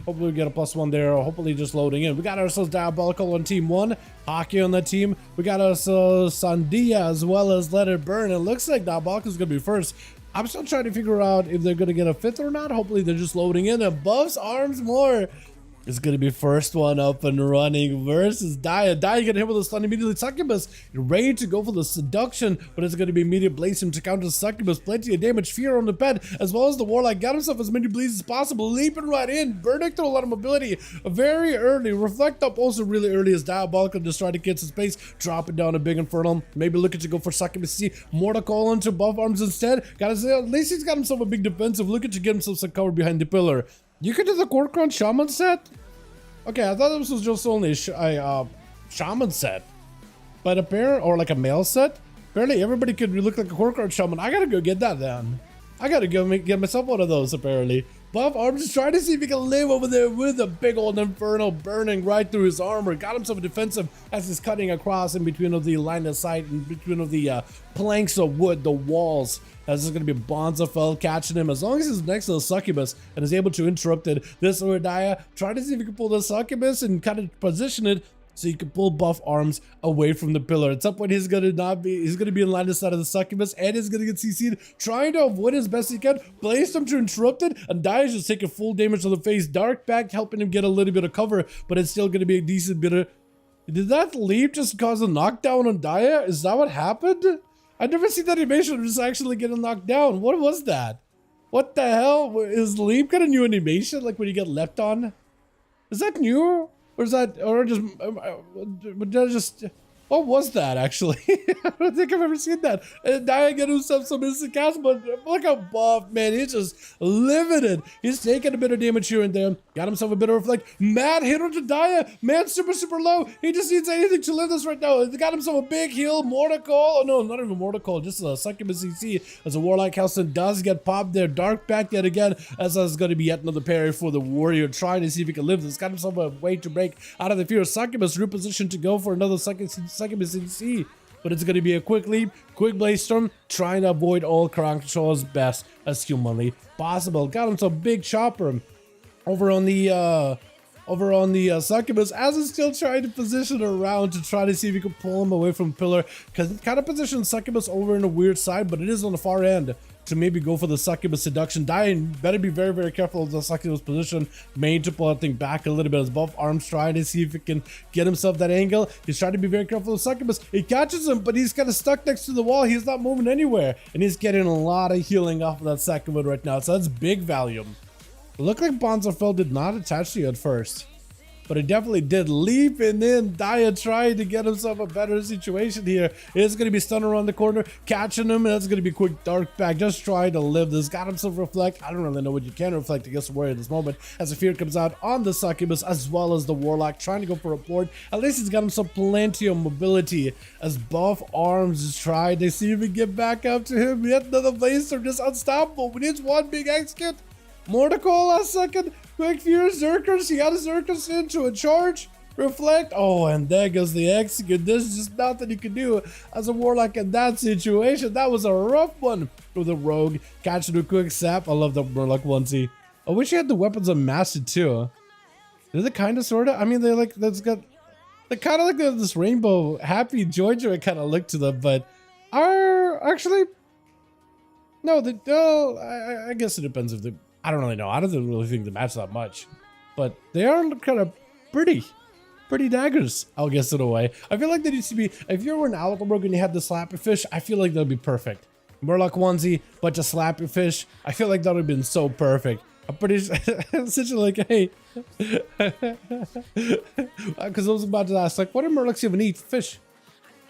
Hopefully we get a +1 there. Hopefully just loading in. We got ourselves Diabolical on team 1. Hockey on that team. We got ourselves Sandia as well as Let It Burn. It looks like Diabolical is going to be first. I'm still trying to figure out if they're going to get a 5th or not. Hopefully they're just loading in. And Buffs Arms more. It's going to be first one up and running versus Dia. Dia getting hit with a stun immediately. Succubus ready to go for the seduction, but it's going to be immediate blazing to counter Succubus. Plenty of damage. Fear on the bed, as well as the Warlock. Got himself as many bleeds as possible. Leaping right in. Burning through a lot of mobility. Very early. Reflect up also really early as Diabolical just trying to get some space. Dropping down a big Infernal. Maybe looking to go for Succubus. See, Mortal into buff arms instead. Gotta say, at least he's got himself a big defensive. Looking to get himself some cover behind the pillar. You could do the Corcoran Shaman set? Okay, I thought this was just only a Shaman set. But apparently, or like a male set? Apparently everybody could look like a Corcoran Shaman. I gotta go get that then. I gotta go get myself one of those apparently. Buff Arms is trying to see if he can live over there with a big old Inferno burning right through his armor. Got himself a defensive as he's cutting across in between of the line of sight, in between of the planks of wood, the walls. As there's going to be Bonzafell catching him. As long as he's next to the Succubus and is able to interrupt it, this or Dia, try to see if he can pull the Succubus and kind of position it so you can pull Buff Arms away from the pillar. At some point, he's going to be in line of sight of the Succubus and he's going to get CC'd, trying to avoid as best he can. Place him to interrupt it, and Dia is just taking full damage to the face. Dark back helping him get a little bit of cover, but it's still going to be a decent bit of... Did that leap just cause a knockdown on Dia? Is that what happened? I've never seen that animation of just actually getting knocked down. What was that? What the hell? Is Leap got a new animation? Like when you get leapt on? Is that new? Or is that, or just, what was that actually? I don't think I've ever seen that. And Dia get himself some instant cast, but look how buff, man. He's just limited. He's taking a bit of damage here and there. Got himself a bit of reflect. Mad hit onto Dia. Man, super low. He just needs anything to live this right now. He got himself a big heal. Mortal. Oh no, not even Mortal. Just a Succubus CC as a Warlock Hellson does get popped there. Dark back yet again, as that's going to be yet another parry for the Warrior, trying to see if he can live this. Got himself a way to break out of the fear. Succubus repositioned to go for another Succubus CC. But it's going to be a quick leap, quick blaze storm, trying to avoid all crown control as best as humanly possible. Got himself a big chopper over on the Succubus, as he's still trying to position around to try to see if he can pull him away from pillar, because it kind of positions Succubus over in a weird side, but it is on the far end to maybe go for the Succubus seduction. Dying, better be very careful of the Succubus position, made to pull that thing back a little bit as Buff Arms trying to see if he can get himself that angle. He's trying to be very careful of Succubus. He catches him, but he's kind of stuck next to the wall. He's not moving anywhere, and he's getting a lot of healing off of that Succubus right now, so that's big value. It looked like Bonzafell did not attach to you at first, but it definitely did. Leap, and then Dia trying to get himself a better situation here. It's going to be stun around the corner, catching him, and that's going to be quick dark back. Just trying to live this. Got himself reflect. I don't really know what you can reflect against the Warrior at this moment, as the fear comes out on the Succubus as well as the Warlock, trying to go for a port. At least he's got himself plenty of mobility as Buff Arms is trying to see if we can get back up to him. Yet another blaze are just unstoppable. We need one big execute. Mortal last second. Quick fear, Zerkers. He got a Zerkers into a charge. Reflect. Oh, and there goes the execute. There's just nothing you can do as a Warlock in that situation. That was a rough one for the Rogue. Catching a quick sap. I love the Warlock onesie. I wish he had the weapons unmastered too. They're the kind of sorta. I mean, they like, that's got, they kind of like this rainbow happy joy kind of look to them, but are actually, no, they, I guess it depends if they, I don't really know. I don't really think they match that much, but they are kind of pretty daggers, I'll guess in a way. I feel like they need to be, if you were an Outlaw Rogue and you had the Slappy Fish, I feel like that would be perfect. Murloc onesie, bunch of Slappy Fish. I feel like that would have been so perfect. I'm pretty essentially like, hey, because I was about to ask, like, what do Murlocs even eat? Fish.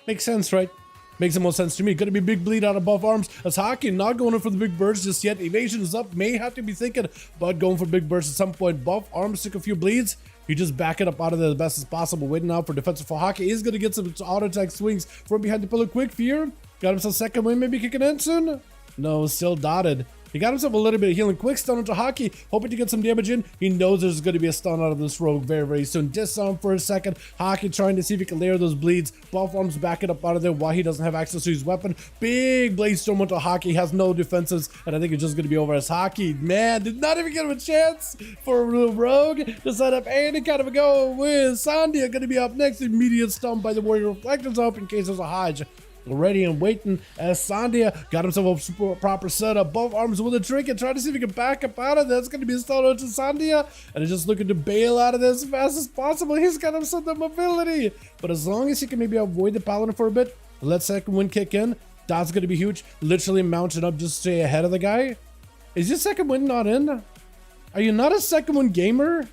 Makes sense, right? Makes the most sense to me. Gonna be big bleed out of Buff Arms. As Hockey not going in for the big burst just yet. Evasion is up. May have to be thinking about going for big burst at some point. Buff Arms took a few bleeds. You just back it up out of there the best as possible. Waiting out for defensive for Hockey. Is gonna get some auto attack swings from behind the pillar. Quick fear. Got himself second win. Maybe kicking in soon. No, still dotted. He got himself a little bit of healing. Quick stun into Hockey, hoping to get some damage in. He knows there's going to be a stun out of this rogue very, very soon. Disarm for a second. Hockey trying to see if he can layer those bleeds. Buff arms backing up out of there while he doesn't have access to his weapon. Big blade storm onto Hockey. Has no defenses, and I think it's just going to be over as Hockey, man, did not even give him a chance for a rogue to set up any kind of a go with Sandia. Going to be up next. Immediate stun by the Warrior. Reflectors up in case there's a Hodge. Ready and waiting as Sandia got himself a proper setup. Both arms with a trinket, trying to see if he can back up out of this. It's going to be a stun to Sandia, and he's just looking to bail out of this as fast as possible. He's got himself the mobility, but as long as he can maybe avoid the Paladin for a bit, let second wind kick in. That's going to be huge. Literally mounted up just to stay ahead of the guy. Is your second wind not in? Are you not a second wind gamer?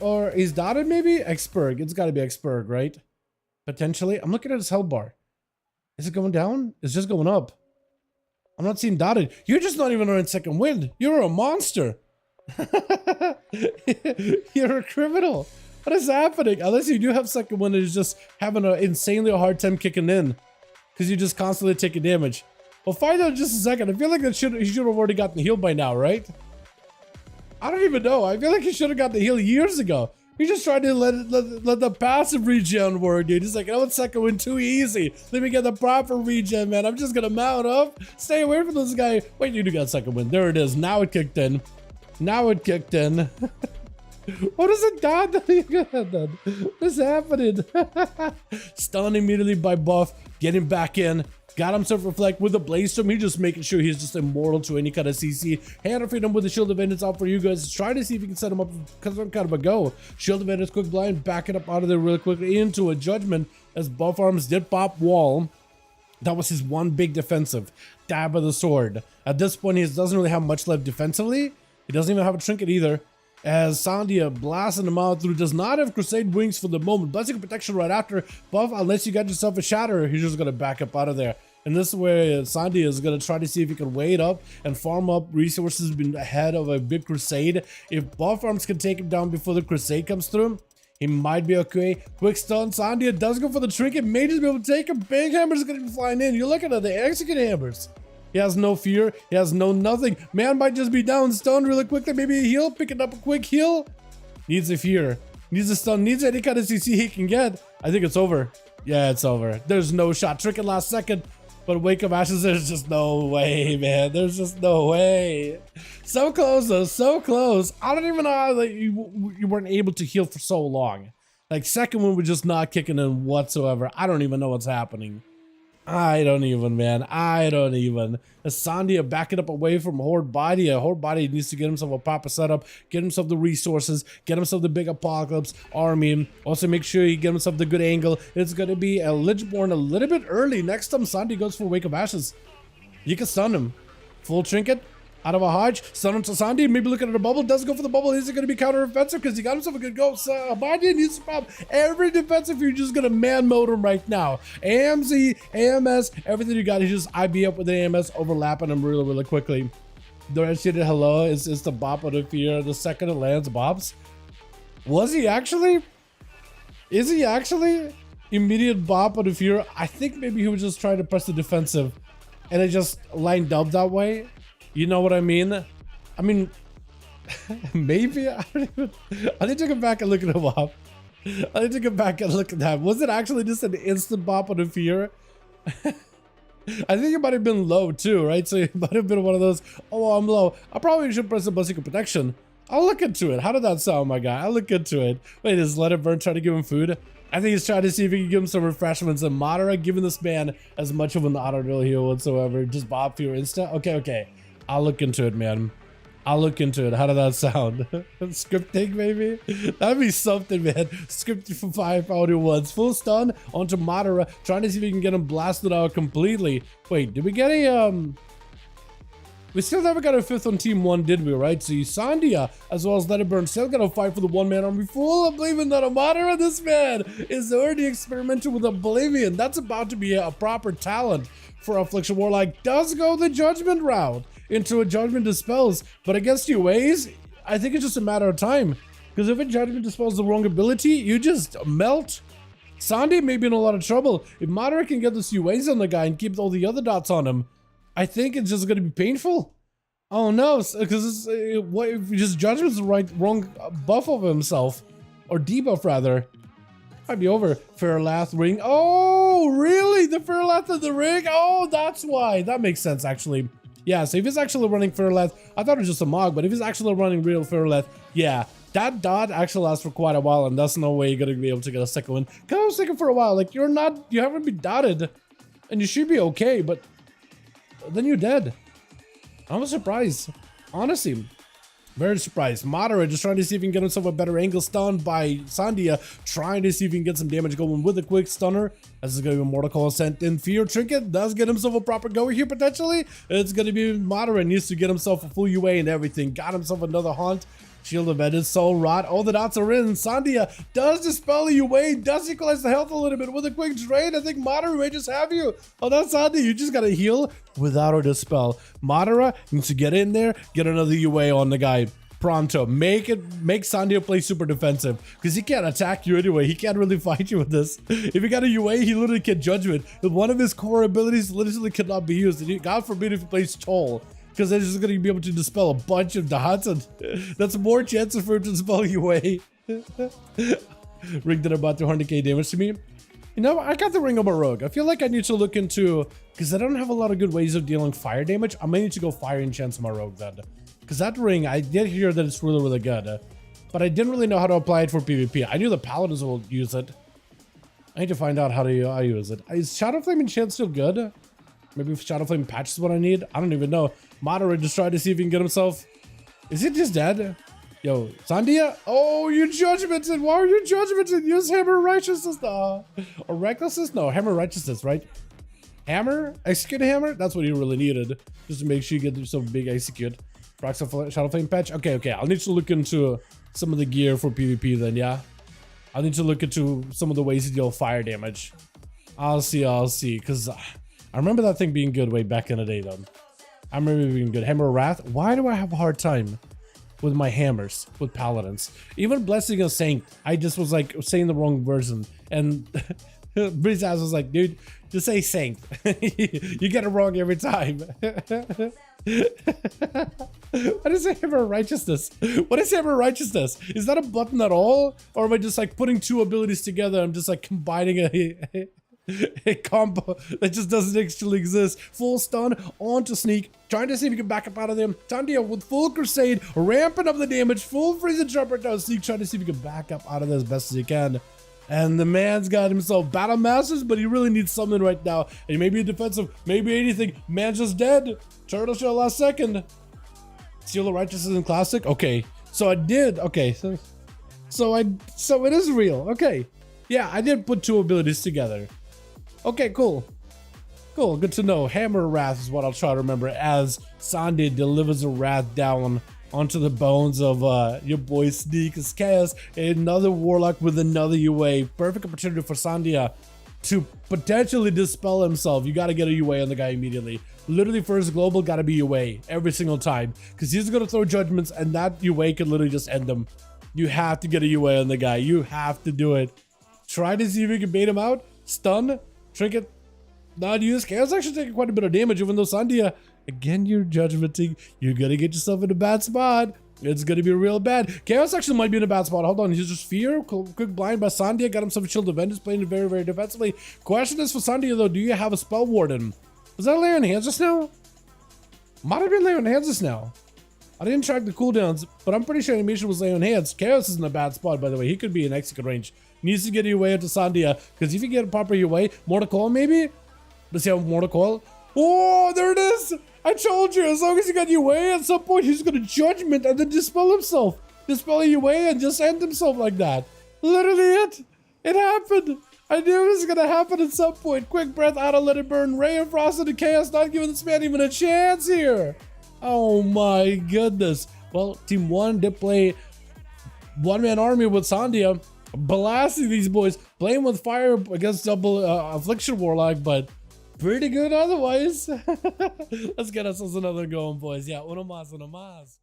Or is dotted maybe? Xberg. It's got to be Xberg, right? Potentially. I'm looking at his health bar. Is it going down? It's just going up. I'm not seeing dotted. You're just not even on second wind. You're a monster. You're a criminal. What is happening? Unless you do have second wind, it's just having an insanely hard time kicking in. Because you're just constantly taking damage. We'll find out in just a second. I feel like he should have already gotten healed by now, right? I don't even know. I feel like he should have got the heal years ago. He just tried to let the passive regen work, dude. He's like, oh, it's second wind too easy. Let me get the proper regen, man. I'm just gonna mount up. Stay away from this guy. Wait, you do got second wind. There it is. Now it kicked in. Now it kicked in. What is it done? What's happening? Stunned immediately by Buff. Getting back in. Got himself reflect with the blaze storm. He's just making sure he's just immortal to any kind of CC. Hand of freedom with the shield of vengeance out for you guys. Try to see if you can set him up for some kind of a go. Shield of vengeance, quick blind, backing up out of there really quickly into a judgment as Buff arms did pop wall. That was his one big defensive. Dab of the sword. At this point, he doesn't really have much left defensively. He doesn't even have a trinket either. As Sandia blasting him out through, does not have Crusade wings for the moment. Blessing of protection right after. Buff, unless you got yourself a shatter, he's just going to back up out of there. And this is where Sandia is going to try to see if he can wait up and farm up resources ahead of a big Crusade. If Buff arms can take him down before the Crusade comes through, he might be okay. Quick stun. Sandia does go for the trinket. May just be able to take him. Big hammers going to be flying in. You're looking at the execute hammers. He has no fear. He has no nothing. Man might just be down, stunned really quickly. Maybe a heal. Picking up a quick heal. Needs a fear. Needs a stun. Needs any kind of CC he can get. I think it's over. Yeah, it's over. There's no shot. Trinket last second. But Wake of Ashes, there's just no way, man. There's just no way. So close, though. So close. I don't even know how like, you weren't able to heal for so long. Like, second one was just not kicking in whatsoever. I don't even know what's happening. I don't even, man. I don't even. Sandia backing up away from Horde Body. Horde Body needs to get himself a proper setup, get himself the resources, get himself the big Apocalypse army. Also make sure he get himself the good angle. It's going to be a Lichborn a little bit early. Next time Sandia goes for Wake of Ashes, you can stun him. Full trinket. Out of a Hodge, stun him to Sandia, maybe looking at a bubble, doesn't go for the bubble. Is it going to be counter-offensive? Because he got himself a good go. So Sandia needs to pop every defensive. You're just going to man mode him right now. AMZ, AMS, everything you got. He's just IB up with the AMS, overlapping him really, really quickly. The red shaded hello is the bop of the fear. The second it lands bops. Was he actually? Is he actually? Immediate bop of the fear. I think maybe he was just trying to press the defensive and it just lined up that way. You know what I mean? I mean, maybe. I need to go back and look at him up. I need to go back and look at that. Was it actually just an instant bop on the fear? I think it might have been low too, right? So it might have been one of those, oh, I'm low. I probably should press the Blessing of Protection. I'll look into it. How did that sound, my guy? I'll look into it. Wait, is Let It Burn trying to give him food? I think he's trying to see if he can give him some refreshments. And Madara giving this man as much of an auto heal whatsoever. Just Bob Fear Insta. Okay. I'll look into it, man. I'll look into it. How did that sound? Scripting, maybe? That'd be something, man. Scripting for 5v5 full stun onto Madara, trying to see if we can get him blasted out completely. Wait, did we get a, we still never got a fifth on team 1, did we, right? So Sandia, as well as Let It Burn, still gotta fight for the one-man army. Full of believing that a Madara, this man, is already experimenting with Oblivion. That's about to be a proper talent for Affliction Warlock. Does go the Judgment route into a Judgment Dispels, but against UAs, I think it's just a matter of time. Because if a Judgment Dispels the wrong ability, you just melt. Sandia may be in a lot of trouble. If Madara can get this UAs on the guy and keep all the other dots on him, I think it's just going to be painful. Oh no, because what if just Judgment's the wrong buff of himself, or debuff rather. Might be over. Fairlath ring. Oh, really? The Fairlath of the ring? Oh, that's why. That makes sense, actually. Yeah, so if he's actually running Fairlath, I thought it was just a Mog, but if he's actually running real Fairlath, yeah, that dot actually lasts for quite a while, and that's no way you're gonna be able to get a second one. Cause I was thinking for a while, like, you haven't been dotted, and you should be okay, but then you're dead. I was surprised, honestly. Very surprised. Moderate just trying to see if he can get himself a better angle stun by Sandia, trying to see if he can get some damage going with a quick stunner. This is going to be Mortal Call sent in. Fear Trinket does get himself a proper go here potentially. It's going to be Moderate, needs to get himself a full UA and everything. Got himself another Haunt. Shield of Edit, Soul Rot, all the dots are in. Sandia does dispel you away, does equalize the health a little bit with a quick drain. I think Madara may just have you. Oh, that's Sandia, you just gotta heal without her dispel. Madara needs to get in there, get another UA on the guy. Pronto, make Sandia play super defensive, because he can't attack you anyway. He can't really fight you with this. If he got a UA, he literally can Judgment. One of his core abilities literally cannot be used. And God forbid if he plays Toll, because they're just going to be able to dispel a bunch of dots, and that's more chances for him to dispel UA. Ring did about 200k damage to me. You know, I got the ring of a rogue. I feel like I need to look into, because I don't have a lot of good ways of dealing fire damage. I may need to go fire enchants my rogue then. Because that ring, I did hear that it's really, really good. But I didn't really know how to apply it for PvP. I knew the Paladins will use it. I need to find out how to use it. Is Shadow Flame enchant still good? Maybe if Shadow Flame patch is what I need? I don't even know. Moderate just tried to see if he can get himself. Is it just dead? Yo, Sandia? Oh, you Judgmented. Why are you Judgmented? Use Hammer Righteousness. Or Recklessness? No, Hammer Righteousness, right? Hammer? Execute Hammer? That's what you really needed. Just to make sure you get yourself a big execute. Proxy Shadow Flame patch? Okay. I'll need to look into some of the gear for PvP then, yeah? I'll need to look into some of the ways to deal fire damage. I'll see, because I remember that thing being good way back in the day, though. I remember it being good. Hammer of Wrath. Why do I have a hard time with my hammers, with Paladins? Even Blessing of Saint, I just was like saying the wrong version. And Breeze Ass was like, dude, just say Saint. You get it wrong every time. What is Hammer of Righteousness? What is Hammer of Righteousness? Is that a button at all? Or am I just like putting two abilities together? I'm just like combining a combo that just doesn't actually exist. Full stun, on to sneak, trying to see if you can back up out of them. Sandia with full crusade, ramping up the damage, full freeze and jumper down sneak, trying to see if you can back up out of this as best as you can. And the man's got himself Battle Masters, but he really needs something right now. And maybe a defensive, maybe anything. Man's just dead. Turtle Shell last second. Seal of Righteousness in Classic. Okay, so I did. Okay, so it is real. Okay, yeah, I did put two abilities together. Okay, cool. Good to know. Hammer Wrath is what I'll try to remember as Sandia delivers a wrath down onto the bones of your boy Sneak as Chaos, another Warlock with another UA. Perfect opportunity for Sandia to potentially dispel himself. You got to get a UA on the guy immediately. Literally first global got to be UA every single time, because he's going to throw judgments and that UA could literally just end them. You have to get a UA on the guy. You have to do it. Try to see if you can bait him out. Stun. Trinket. Not used. Chaos actually taking quite a bit of damage, even though Sandia, again, you're judgmenting. You're going to get yourself in a bad spot. It's going to be real bad. Chaos actually might be in a bad spot. Hold on. He's just Fear. Quick blind by Sandia. Got himself a Shield of Vengeance. Playing it very, very defensively. Question is for Sandia, though. Do you have a Spell Warden? Was that lay on hands just now? Might have been lay on hands just now. I didn't track the cooldowns, but I'm pretty sure animation was lay on hands. Chaos is in a bad spot, by the way. He could be in execute range. Needs to get UA into Sandia, because if you get a proper UA, Mortal Call maybe? Does he have Mortal Call? Oh, there it is! I told you, as long as he got UA, at some point he's gonna Judgment and then dispel himself. Dispel UA and just end himself like that. Literally it! It happened! I knew it was gonna happen at some point. Quick breath out and let it burn. Ray of Frost and Chaos not giving this man even a chance here. Oh my goodness. Well, Team 1 did play one-man army with Sandia, blasting these boys, playing with fire against double Affliction Warlock, but pretty good otherwise. Let's get ourselves another going, boys. Yeah, uno más, uno más.